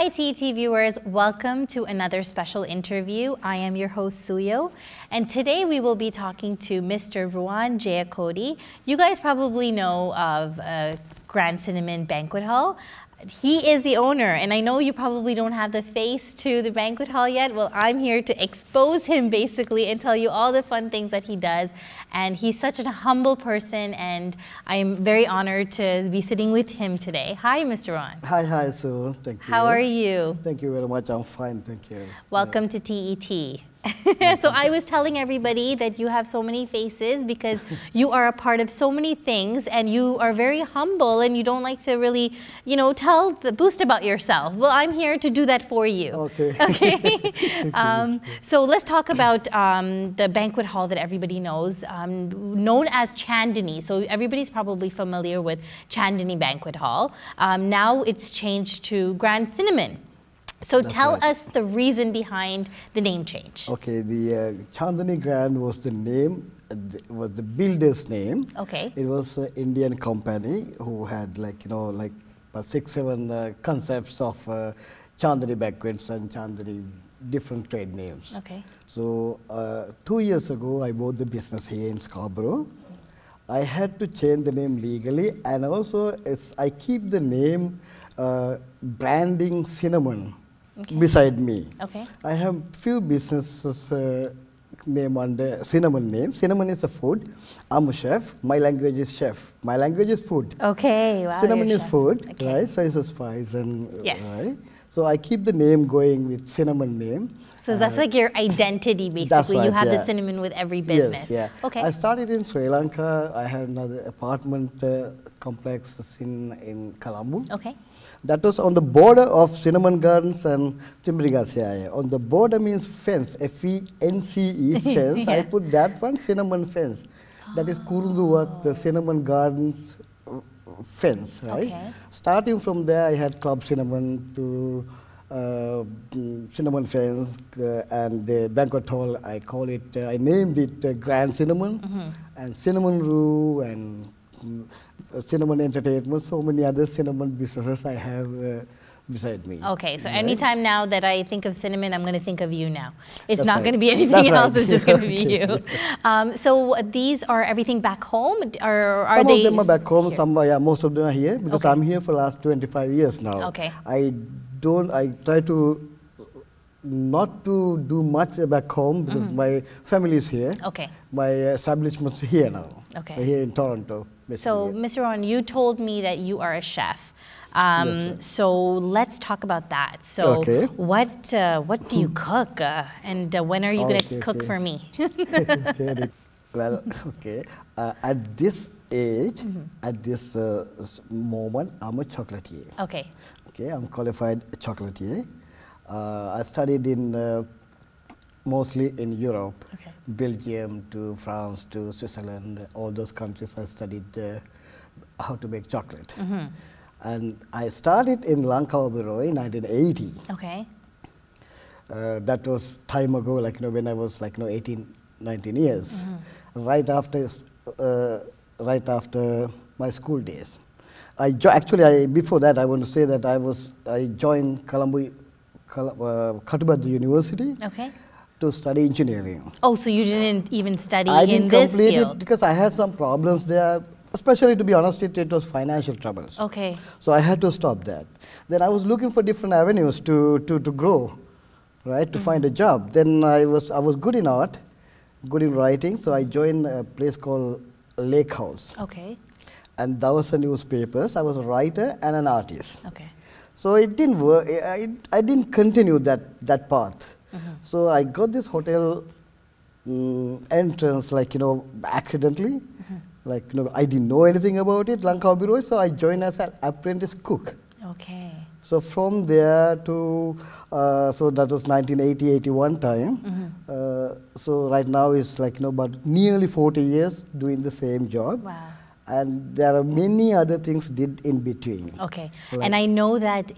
Hi TET viewers, welcome to another special interview. I am your host Suyo, and today we will be talking to Mr. Ruwan Jayakody. You guys probably know of Grand Cinnamon Banquet Hall. He is the owner, and I know you probably don't have the face to the banquet hall yet. Well, I'm here to expose him basically and tell you all the fun things that he does. And he's such a humble person, and I am very honored to be sitting with him today. Hi, Mr. Ruwan. Hi, Sue. Thank you. How are you? Thank you very much. I'm fine, thank you. Welcome to TET. So I was telling everybody that you have so many faces because you are a part of so many things, and you are very humble, and you don't like to really, boast about yourself. Well, I'm here to do that for you. Okay. Okay. So let's talk about the banquet hall that everybody knows, known as Chandni. So everybody's probably familiar with Chandni Banquet Hall. Now it's changed to Grand Cinnamon. So tell us the reason behind the name change. Okay, the Chandni Grand was the name, was the builder's name. Okay. It was an Indian company who had 6-7 concepts of Chandni banquets and Chandni different trade names. Okay. So 2 years ago, I bought the business here in Scarborough. I had to change the name legally, and also I keep the name branding cinnamon. Okay. Beside me. Okay. I have few businesses name under cinnamon name. Cinnamon is a food. I'm a chef. My language is chef. My language is food. Okay. Wow. Cinnamon is food, okay. right? So it's a spice and yes. Right. So I keep the name going with cinnamon name. So that's like your identity, basically. That's right, you have yeah. the cinnamon with every business. Yes, yeah. Okay. I started in Sri Lanka. I had another apartment complex in Colombo. Okay. That was on the border of Cinnamon Gardens and Timbrigasaya. On the border means fence, F-E-N-C-E, fence. Yeah. I put that one, cinnamon fence. That is Kurunduwat, the Cinnamon Gardens fence, right? Okay. Starting from there, I had Club Cinnamon to Cinnamon Fence and the banquet hall. I call it, I named it Grand Cinnamon and Cinnamon Roo and Cinnamon Entertainment, so many other cinnamon businesses I have beside me. Okay, so right? Anytime now that I think of cinnamon, I'm going to think of you now. It's That's not right. going to be anything That's else, right. it's just going to be you. So these are everything back home? Or are some they of them are back home, here? some most of them are here, because okay. I'm here for the last 25 years now. Okay. I try to not to do much back home because my family is here. Okay. My establishment is here now. Okay. Here in Toronto. So, Mr. Ruwan, you told me that you are a chef. Yes, so let's talk about that. So, okay. what do you cook, and when are you going to cook for me? Okay. Well, okay. At this age, at this moment, I'm a chocolatier. Okay. Okay, I'm qualified chocolatier. I studied in mostly in Europe, okay. Belgium to France to Switzerland, all those countries I studied how to make chocolate. And I started in Langkawi in 1980. Okay. That was time ago, when I was 18, 19 years, right after my school days. Before that, I want to say that I joined Katubad University. Okay. To study engineering. Oh, so you didn't even study I in didn't this complete field? it because I had some problems there, especially to be honest, it was financial troubles. Okay. So I had to stop that. Then I was looking for different avenues to grow, right, to find a job. Then I was good in art, good in writing, so I joined a place called Lake House. Okay. And that was a newspaper. I was a writer and an artist. Okay. So it didn't work. I didn't continue that path. So I got this hotel entrance, accidentally. I didn't know anything about it, Langkawi, so I joined as an apprentice cook. Okay. So from there to, so that was 1980-81 time. So right now it's about nearly 40 years doing the same job. Wow. And there are many other things did in between. Okay. And I know that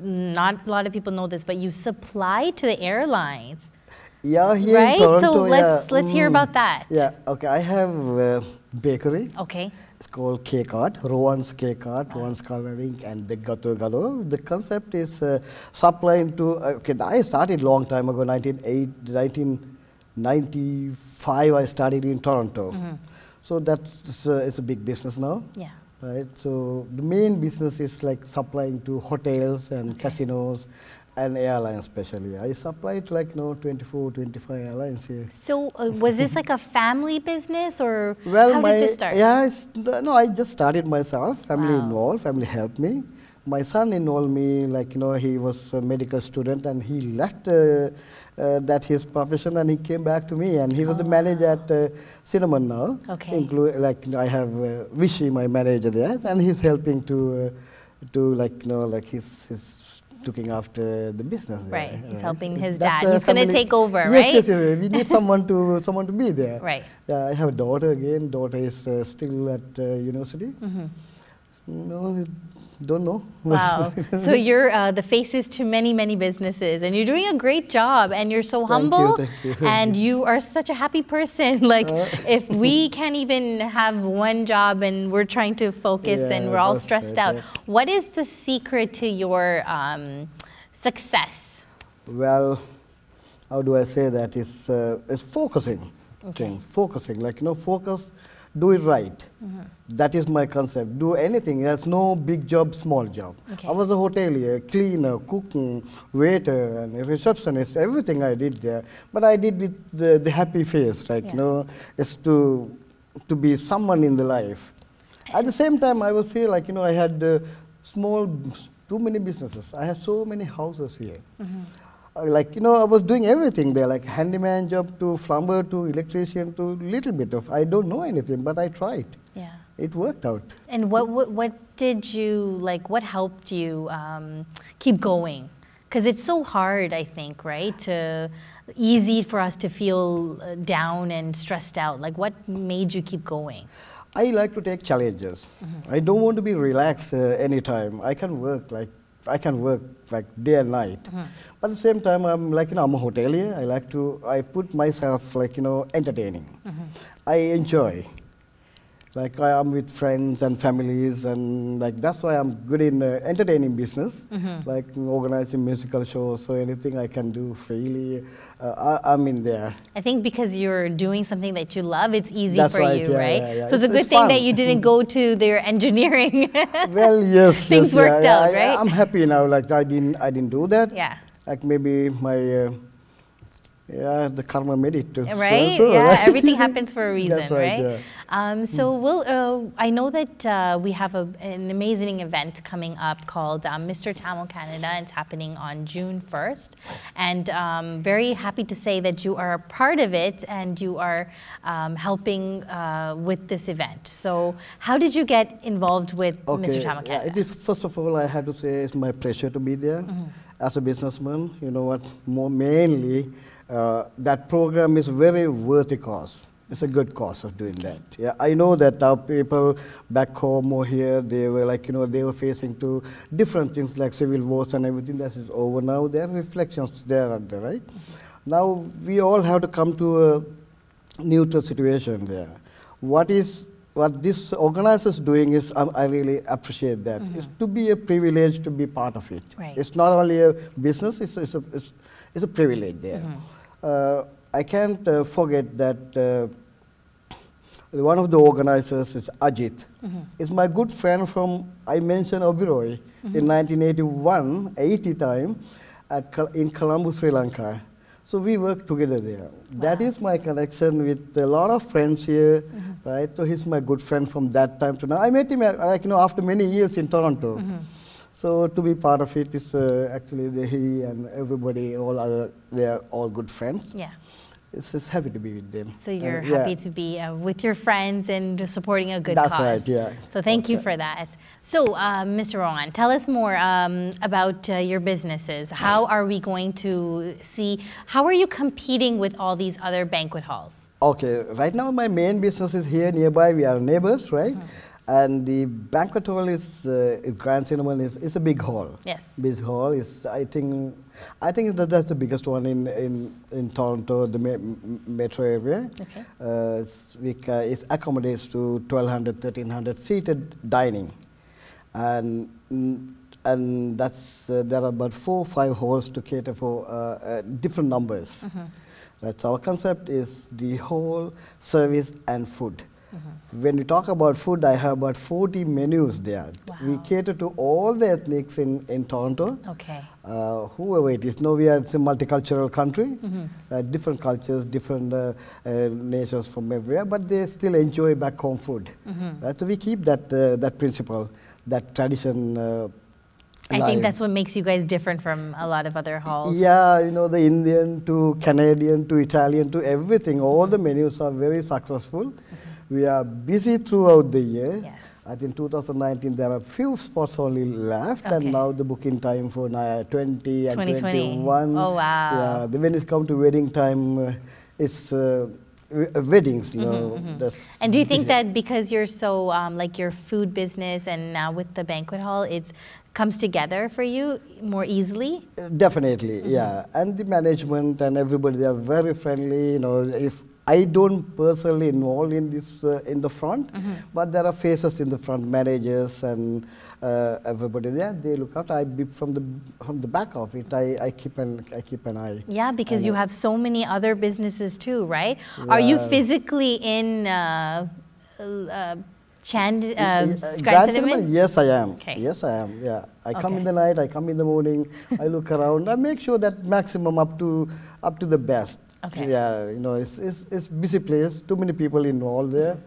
not a lot of people know this, but you supply to the airlines. Yeah, here right? in Toronto. So let's hear about that. Yeah, okay. I have bakery. Okay. It's called Cake Art, Ruwan's Cake Art, Ruwan's Coloring, and the Gato Galo. The concept is supplying to, I started long time ago, 1995, I started in Toronto. So that's it's a big business now. Yeah. Right, so the main business is like supplying to hotels and casinos and airlines especially. I supply to 24, 25 airlines here. So was this like a family business or Well, how did this start? Yeah, no, I just started myself, family involved, family helped me. My son involved me, he was a medical student and he left that his profession and he came back to me and he was the manager at Cinnamon now. Okay. I have Vishy, my manager there, and he's helping to he's looking after the business. Right, there, he's helping his dad. He's going to take over, yes, right? Yes, we need someone to be there. Right. Yeah, I have a daughter again. Daughter is still at university. No, don't know. Wow. So you're the faces to many, many businesses, and you're doing a great job, and you're so humble, thank you. And you are such a happy person. If we can't even have one job and we're trying to focus and we're all stressed out, what is the secret to your success? Well, how do I say that? It's focusing. Okay. Focusing, focus, do it right. That is my concept. Do anything. There's no big job, small job. Okay. I was a hotelier, cleaner, cooking, waiter, and a receptionist. Everything I did there, but I did with the happy face. It's to be someone in the life. At the same time, I was here. I had too many businesses. I had so many houses here. I was doing everything there, like handyman job to plumber to electrician to little bit of. I don't know anything, but I tried. Yeah. It worked out. And what did you what helped you keep going? Because it's so hard, I think, right? Easy for us to feel down and stressed out. What made you keep going? I like to take challenges. I don't want to be relaxed anytime. I can work day and night. But at the same time, I'm I'm a hotelier. I put myself entertaining. I enjoy. I am with friends and families, and that's why I'm good in entertaining business, organizing musical shows, so anything I can do freely, I'm in there. I think because you're doing something that you love, it's easy That's for right, you, right? Yeah. So it's a good thing that you didn't go to their engineering. Well, yes. Things worked out, right? I'm happy now. I didn't do that. Yeah. Maybe my the karma made it too. Right? So, yeah, everything happens for a reason, That's right? Yeah. So I know that we have an amazing event coming up called Mr. Tamil Canada. It's happening on June 1st. And very happy to say that you are a part of it and you are helping with this event. So how did you get involved with Mr. Tamil Canada? First of all, I had to say it's my pleasure to be there. As a businessman, you know what, mainly, that program is very worthy cause. It's a good cause of doing that. Yeah, I know that our people back home or here, they were they were facing to different things like civil wars and everything. That is over now. There are reflections there and there, right? Now we all have to come to a neutral situation there. What this organizer is doing is, I really appreciate that. It's to be a privilege to be part of it. Right. It's not only a business, it's a privilege there. I can't forget that one of the organizers is Ajit. It's my good friend from, I mentioned Oberoi, in 1980 time in Colombo, Sri Lanka. So we work together there. Wow. That is my connection with a lot of friends here, right? So he's my good friend from that time to now. I met him after many years in Toronto. So to be part of it is actually he and everybody, they are all good friends. Yeah. It's just happy to be with them. So you're happy to be with your friends and supporting a good cause. That's right, yeah. So thank you for that. So Mr. Ruwan, tell us more about your businesses. How are we going to how are you competing with all these other banquet halls? Okay, right now my main business is here nearby. We are neighbors, right? And the banquet hall is Grand Cinnamon is a big hall. Yes. Big hall is I think that's the biggest one in Toronto, the metro area. Okay. It accommodates to 1,200, 1,300 seated dining, and that's there are about 4 or 5 halls to cater for different numbers. That's our concept is the whole service and food. When we talk about food, I have about 40 menus there. Wow. We cater to all the ethnics in Toronto. Okay. Whoever it is. No, it's a multicultural country. Different cultures, different nations from everywhere, but they still enjoy back home food. Right? So we keep that principle, that tradition. I think that's what makes you guys different from a lot of other halls. Yeah, you know, the Indian to Canadian to Italian to everything. All the menus are very successful. We are busy throughout the year. Yes. I think 2019 there are few spots only left, Okay. and now the booking time for 20 and 2021. Oh wow! Yeah, when it comes to wedding time, it's weddings. You know. And do you think that because you're so like your food business and now with the banquet hall, it's comes together for you more easily? Definitely, yeah. And the management and everybody, they are very friendly. You know, if I don't personally involved in this in the front, but there are faces in the front, managers and everybody there. They look out. From the back of it, I keep an eye. Yeah, because you have so many other businesses too, right? Yeah. Are you physically in Grand Cinnamon? Yes, I am. Okay. Yes, I am. Yeah, I come Okay. in the night. I come in the morning. I look around. I make sure that maximum up to the best. Okay. Yeah, you know, it's busy place. Too many people involved there,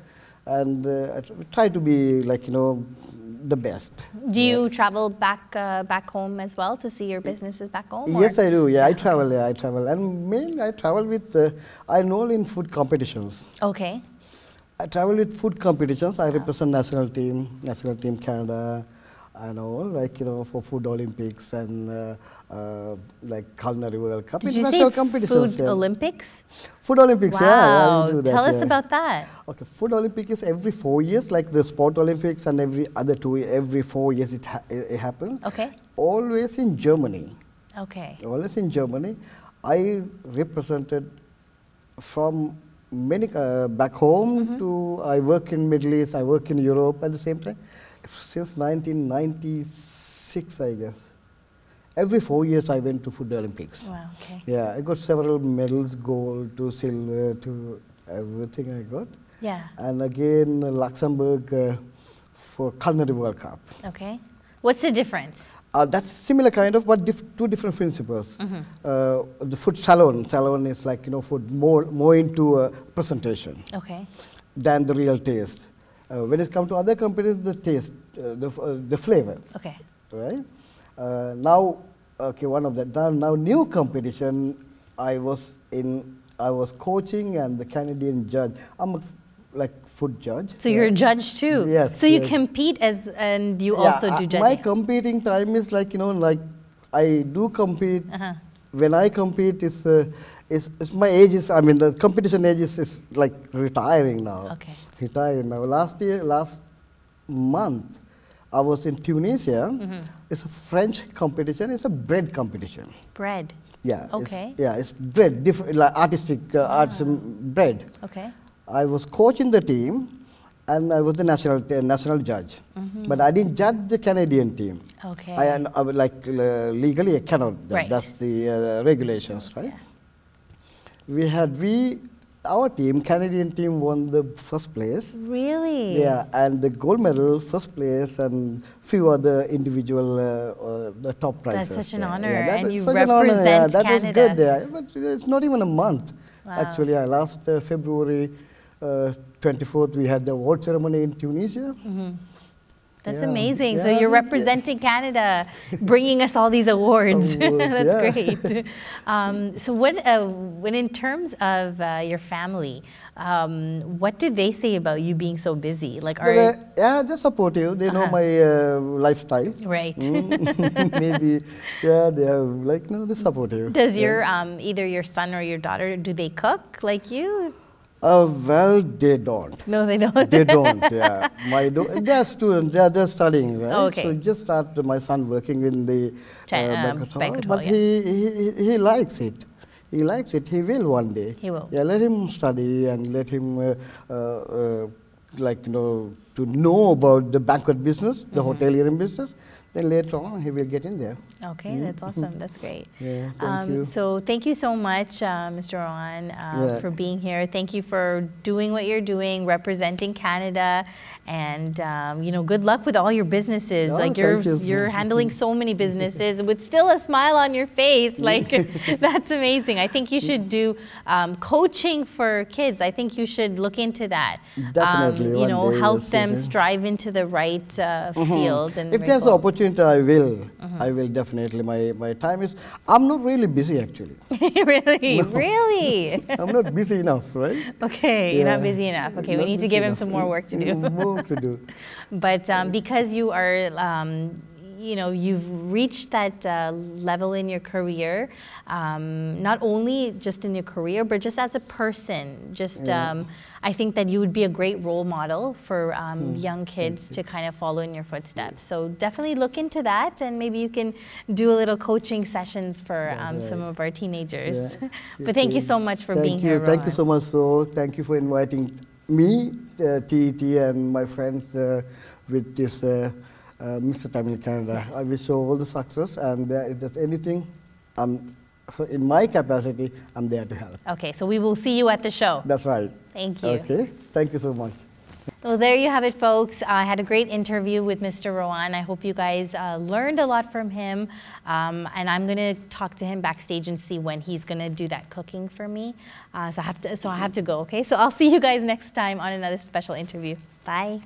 and I try to be like the best. Do you travel back home as well to see your businesses back home? Yes, or? I do. Yeah, I travel. Yeah, I travel, and mainly I travel with. I enroll in food competitions. Okay. I travel with food competitions. I represent national team Canada, and all for food Olympics and like culinary World Cup. Did you International say competitions, Food Olympics? Food Olympics, Wow. yeah, we do that. Tell us yeah. about that. Okay, Food Olympics is every 4 years, like the Sport Olympics, and every 4 years it happens. Okay. Always in Germany. Okay. Always in Germany. I represented from many back home to I work in Middle East, I work in Europe at the same time since 1996, I guess. Every 4 years I went to Food Olympics. Wow. Okay. Yeah, I got several medals, gold to silver to everything I got. Yeah. And again Luxembourg for Culinary World Cup. Okay. What's the difference? That's similar kind of, but two different principles. The food salon is like food more into presentation Okay. than the real taste. When it comes to other companies, the taste, the flavor, Okay. right? Now, one of that. Now new competition, I was coaching and the Canadian judge. I'm a food judge. So you're a judge too. Yes. So you yes. compete and you also do judging. My competing time is like I do compete. When I compete, it's my age is. I mean, the competition age is like retiring now. Okay. Retiring now. Last month, I was in Tunisia. It's a French competition. It's a bread competition. Bread. Yeah. Okay. It's bread, different like artistic arts bread. Okay. I was coaching the team, and I was the national judge. But I didn't judge the Canadian team. Okay. I legally I cannot. Right. That's the regulations, right? Yeah. Our team, Canadian team, won the first place. Really? Yeah, and the gold medal, first place, and few other individual the top prizes. That's such an honor, Yeah, and you such an honor, represent that Canada. was good there. But it's not even a month. Wow. Actually, last February 24th, we had the award ceremony in Tunisia. That's Yeah. amazing. So Yeah, you're this- representing Canada, bringing us all these awards. That's yeah. great. So when in terms of your family, what do they say about you being so busy? Like, They're supportive. They know my lifestyle. right? Maybe, yeah, they are they're supportive. Does your either your son or your daughter, do they cook like you? Well, they don't. No, they don't. They don't, yeah. They are students, they're studying, right? Okay. So just started my son working in the banquet hall, but yeah. he likes it. He likes it. He will one day. He will. Yeah, let him study and let him to know about the banquet business, the hoteliering business. Then later on, he will get in there. Okay, that's awesome. That's great. Yeah, thank you. So thank you so much, Mr. Ruwan, for being here. Thank you for doing what you're doing, representing Canada, and good luck with all your businesses. Oh, like you're handling so many businesses with still a smile on your face. Like that's amazing. I think you should do coaching for kids. I think you should look into that. Definitely, help them strive into the right field. And if there's an opportunity, I will. I will definitely. My time is. I'm not really busy actually. Really, No. really. I'm not busy enough, right? Okay, you're not busy enough. Okay, we need to give him some more work to do. More to do. But because you are, you've reached that level in your career, not only just in your career, but just as a person. Just, I think that you would be a great role model for young kids to kind of follow in your footsteps. So definitely look into that, and maybe you can do a little coaching sessions for some of our teenagers. Yeah. But thank you so much for being here, Thank you Ruwan. so much. So thank you for inviting me, TET, and my friends with this Mr. Tamil Canada. Yes. I wish you all the success, and if there's anything, so in my capacity, I'm there to help. Okay, so we will see you at the show. That's right. Thank you. Okay, thank you so much. Well, there you have it, folks. I had a great interview with Mr. Ruwan. I hope you guys learned a lot from him. And I'm going to talk to him backstage and see when he's going to do that cooking for me. So I have to go, okay? So I'll see you guys next time on another special interview. Bye.